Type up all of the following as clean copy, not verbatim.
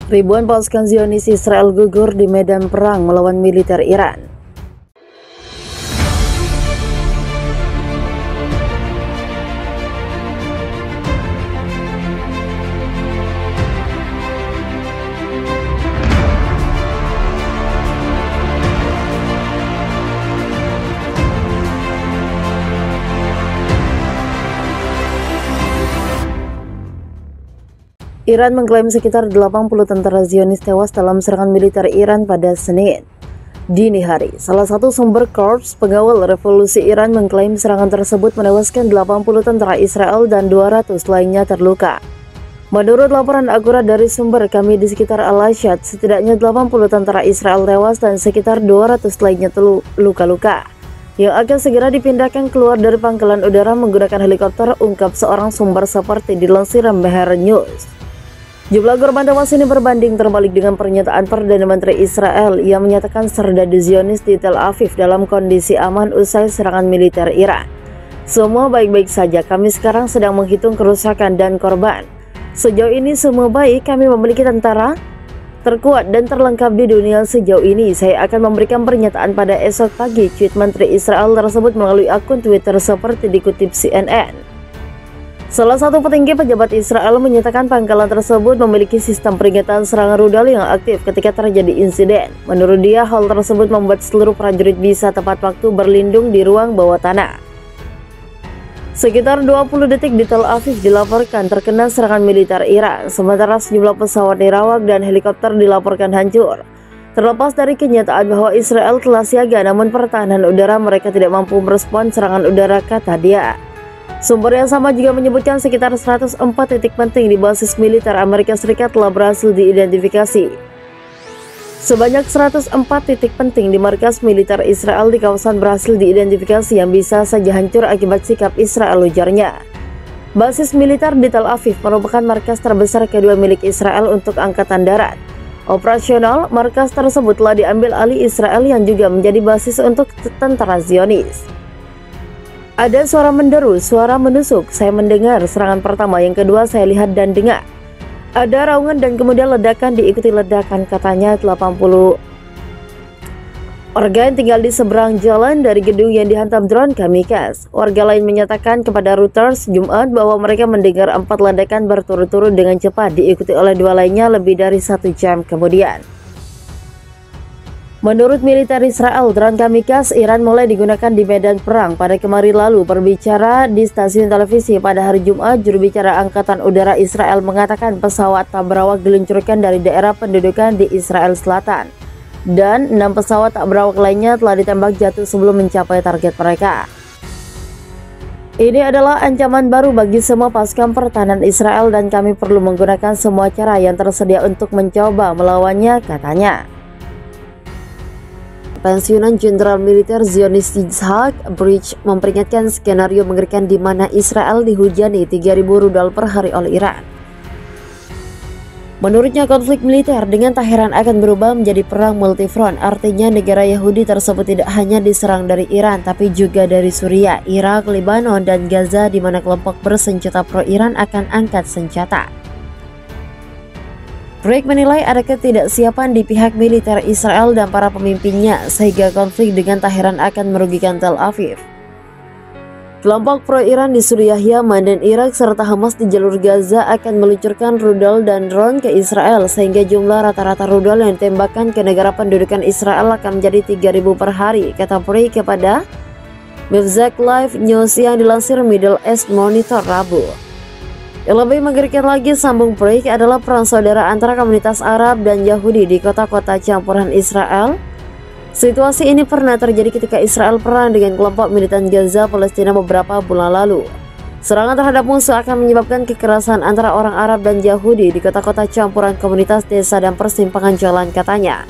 Ribuan pasukan Zionis Israel gugur di medan perang melawan militer Iran. Iran mengklaim sekitar 80 tentara Zionis tewas dalam serangan militer Iran pada Senin dini hari. Salah satu sumber Korps Pengawal Revolusi Iran mengklaim serangan tersebut menewaskan 80 tentara Israel dan 200 lainnya terluka. Menurut laporan akurat dari sumber kami di sekitar Al-Ashad, setidaknya 80 tentara Israel tewas dan sekitar 200 lainnya luka-luka yang akan segera dipindahkan keluar dari pangkalan udara menggunakan helikopter, ungkap seorang sumber seperti dilansir Mehr News. Jumlah korban tewas ini berbanding terbalik dengan pernyataan Perdana Menteri Israel yang menyatakan serdadu Zionis di Tel Aviv dalam kondisi aman usai serangan militer Iran. Semua baik-baik saja, kami sekarang sedang menghitung kerusakan dan korban. Sejauh ini semua baik, kami memiliki tentara terkuat dan terlengkap di dunia sejauh ini. Saya akan memberikan pernyataan pada esok pagi, tweet Menteri Israel tersebut melalui akun Twitter seperti dikutip CNN. Salah satu petinggi pejabat Israel menyatakan pangkalan tersebut memiliki sistem peringatan serangan rudal yang aktif ketika terjadi insiden. Menurut dia, hal tersebut membuat seluruh prajurit bisa tepat waktu berlindung di ruang bawah tanah. Sekitar 20 detik di Tel Aviv dilaporkan terkena serangan militer Iran, sementara sejumlah pesawat nirawak dan helikopter dilaporkan hancur. Terlepas dari kenyataan bahwa Israel telah siaga, namun pertahanan udara mereka tidak mampu merespon serangan udara, kata dia. Sumber yang sama juga menyebutkan sekitar 104 titik penting di basis militer Amerika Serikat telah berhasil diidentifikasi. Sebanyak 104 titik penting di markas militer Israel di kawasan berhasil diidentifikasi yang bisa saja hancur akibat sikap Israel, ujarnya. Basis militer di Tel Aviv merupakan markas terbesar kedua milik Israel untuk angkatan darat. Operasional, markas tersebut telah diambil alih Israel yang juga menjadi basis untuk tentara Zionis. Ada suara menderu, suara menusuk, saya mendengar serangan pertama, yang kedua saya lihat dan dengar. Ada raungan dan kemudian ledakan diikuti ledakan, katanya. 80 warga yang tinggal di seberang jalan dari gedung yang dihantam drone kamikaze. Warga lain menyatakan kepada Reuters Jumat bahwa mereka mendengar 4 ledakan berturut-turut dengan cepat, diikuti oleh 2 lainnya lebih dari 1 jam kemudian. Menurut militer Israel, drone kamikaze Iran mulai digunakan di medan perang pada kemarin lalu. Berbicara di stasiun televisi pada hari Jumat, juru bicara Angkatan Udara Israel mengatakan pesawat tak berawak diluncurkan dari daerah pendudukan di Israel Selatan, dan 6 pesawat tak berawak lainnya telah ditembak jatuh sebelum mencapai target mereka. Ini adalah ancaman baru bagi semua pasukan pertahanan Israel dan kami perlu menggunakan semua cara yang tersedia untuk mencoba melawannya, katanya. Pensiunan Jenderal Militer Zionis Yitzhak Bridge memperingatkan skenario mengerikan di mana Israel dihujani 3.000 rudal per hari oleh Iran. Menurutnya, konflik militer dengan Teheran akan berubah menjadi perang multifront. Artinya negara Yahudi tersebut tidak hanya diserang dari Iran, tapi juga dari Suriah, Irak, Lebanon, dan Gaza, di mana kelompok bersenjata pro-Iran akan angkat senjata. Bridge menilai ada ketidaksiapan di pihak militer Israel dan para pemimpinnya, sehingga konflik dengan Teheran akan merugikan Tel Aviv. Kelompok pro-Iran di Suriah, Yaman, dan Irak serta Hamas di jalur Gaza akan meluncurkan rudal dan drone ke Israel, sehingga jumlah rata-rata rudal yang ditembakkan ke negara pendudukan Israel akan menjadi 3.000 per hari, kata Bridge kepada Mivzak Live News yang dilansir Middle East Monitor Rabu. Yang lebih mengerikan lagi, sambung Bridge, adalah perang saudara antara komunitas Arab dan Yahudi di kota-kota campuran Israel. Situasi ini pernah terjadi ketika Israel perang dengan kelompok militan Gaza Palestina beberapa bulan lalu. Serangan terhadap musuh akan menyebabkan kekerasan antara orang Arab dan Yahudi di kota-kota campuran komunitas, desa, dan persimpangan jalan, katanya.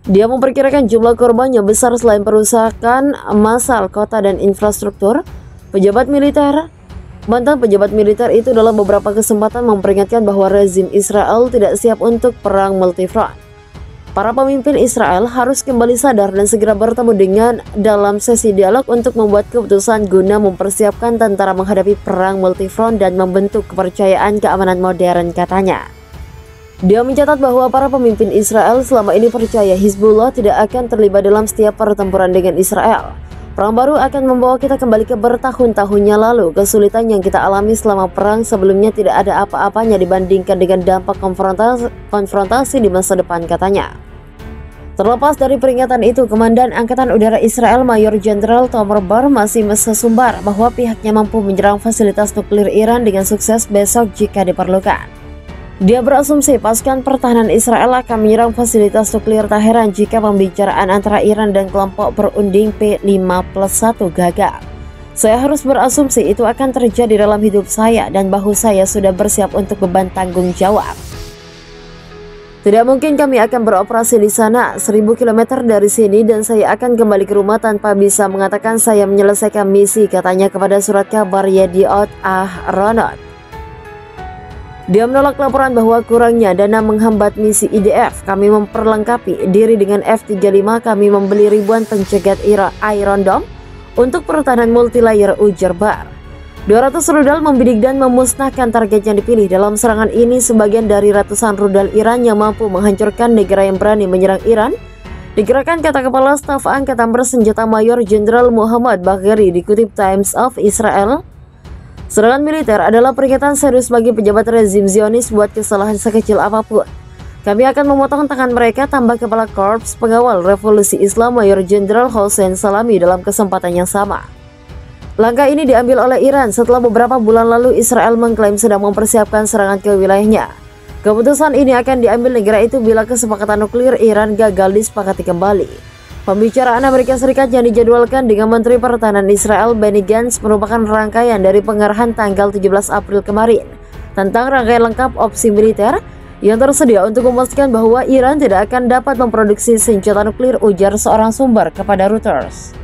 Dia memperkirakan jumlah korbannya besar selain perusakan massal kota dan infrastruktur. Mantan pejabat militer itu dalam beberapa kesempatan memperingatkan bahwa rezim Israel tidak siap untuk perang multifront. Para pemimpin Israel harus kembali sadar dan segera bertemu dengan dalam sesi dialog untuk membuat keputusan guna mempersiapkan tentara menghadapi perang multifront dan membentuk kepercayaan keamanan modern, katanya. Dia mencatat bahwa para pemimpin Israel selama ini percaya Hizbullah tidak akan terlibat dalam setiap pertempuran dengan Israel. Perang baru akan membawa kita kembali ke bertahun-tahunnya lalu. Kesulitan yang kita alami selama perang sebelumnya tidak ada apa-apanya dibandingkan dengan dampak konfrontasi di masa depan, katanya. Terlepas dari peringatan itu, Komandan Angkatan Udara Israel Mayor Jenderal Tomer Bar masih sesumbar bahwa pihaknya mampu menyerang fasilitas nuklir Iran dengan sukses besok jika diperlukan. Dia berasumsi pasukan pertahanan Israel akan menyerang fasilitas nuklir Teheran jika pembicaraan antara Iran dan kelompok berunding P5+1 gagal. Saya harus berasumsi itu akan terjadi dalam hidup saya dan bahu saya sudah bersiap untuk beban tanggung jawab. Tidak mungkin kami akan beroperasi di sana 1000 km dari sini dan saya akan kembali ke rumah tanpa bisa mengatakan saya menyelesaikan misi, katanya kepada surat kabar Yediot Ahronot. Dia menolak laporan bahwa kurangnya dana menghambat misi IDF. Kami memperlengkapi diri dengan F-35, kami membeli ribuan pencegat Iron Dome untuk pertahanan multilayer, ujar Bar. 200 rudal membidik dan memusnahkan target yang dipilih. Dalam serangan ini sebagian dari ratusan rudal Iran yang mampu menghancurkan negara yang berani menyerang Iran digerakkan, kata Kepala Staf Angkatan Bersenjata Mayor Jenderal Muhammad Bagheri, dikutip Times of Israel. Serangan militer adalah peringatan serius bagi pejabat rezim Zionis buat kesalahan sekecil apapun. Kami akan memotong tangan mereka, tambah Kepala Korps Pengawal Revolusi Islam Mayor Jenderal Hossein Salami dalam kesempatan yang sama. Langkah ini diambil oleh Iran setelah beberapa bulan lalu Israel mengklaim sedang mempersiapkan serangan ke wilayahnya. Keputusan ini akan diambil negara itu bila kesepakatan nuklir Iran gagal disepakati kembali. Pembicaraan Amerika Serikat yang dijadwalkan dengan Menteri Pertahanan Israel Benny Gantz merupakan rangkaian dari pengarahan tanggal 17 April kemarin tentang rangkaian lengkap opsi militer yang tersedia untuk memastikan bahwa Iran tidak akan dapat memproduksi senjata nuklir, ujar seorang sumber kepada Reuters.